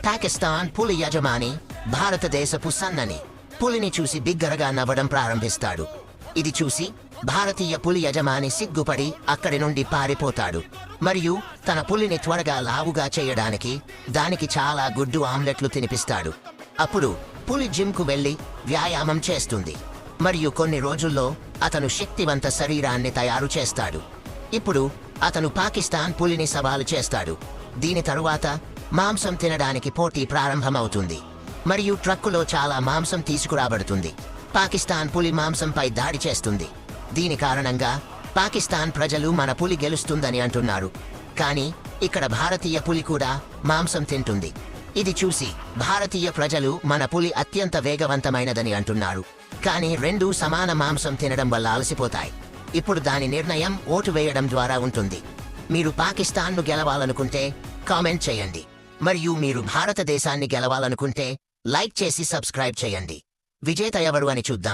పాకిస్తాన్ పులి యజమాని భారతదేశపు సన్నని పులిని చూసి బిగ్గరగా నవ్వడం ప్రారంభిస్తాడు. ఇది చూసి భారతీయ పులి యజమాని సిగ్గుపడి అక్కడి నుండి పారిపోతాడు మరియు తన పులిని త్వరగా లావుగా చేయడానికి దానికి చాలా గుడ్డు ఆమ్లెట్లు తినిపిస్తాడు. అప్పుడు పులి జిమ్కు వెళ్లి వ్యాయామం చేస్తుంది మరియు కొన్ని రోజుల్లో అతను శక్తివంత శరీరాన్ని తయారు చేస్తాడు. ఇప్పుడు అతను పాకిస్తాన్ పులిని సవాలు చేస్తాడు. దీని తరువాత మాంసం తినడానికి పోటీ ప్రారంభమవుతుంది మరియు ట్రక్కులో చాలా మాంసం తీసుకురాబడుతుంది. పాకిస్తాన్ పులి మాంసంపై దాడి చేస్తుంది. దీని కారణంగా పాకిస్తాన్ ప్రజలు మన పులి గెలుస్తుందని అంటున్నారు. కానీ ఇక్కడ భారతీయ పులి కూడా మాంసం తింటుంది. ఇది చూసి భారతీయ ప్రజలు మన పులి అత్యంత వేగవంతమైనదని అంటున్నారు. కానీ రెండూ సమాన మాంసం తినడం వల్ల అలసిపోతాయి. ఇప్పుడు దాని నిర్ణయం ఓటు వేయడం ద్వారా ఉంటుంది. మీరు పాకిస్తాన్ను గెలవాలనుకుంటే కామెంట్ చేయండి మరియు మీరు భారతదేశాన్ని గెలవాలనుకుంటే లైక్ చేసి సబ్స్క్రైబ్ చేయండి. విజేత ఎవరు అని చూద్దాం.